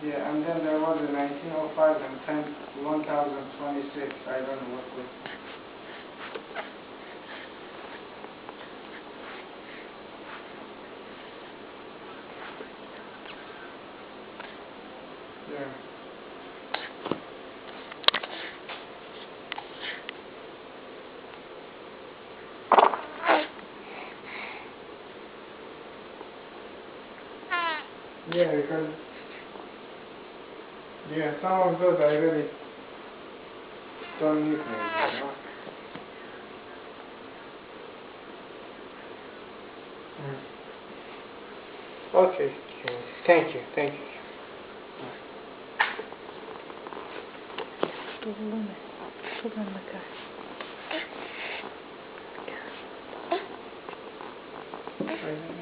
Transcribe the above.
Yeah, and then there was a 1905 and 1026. I don't know what was. Yeah. Yeah, because some of those I really don't need maybe, you know. Okay. Thank you. Thank you. Thank you.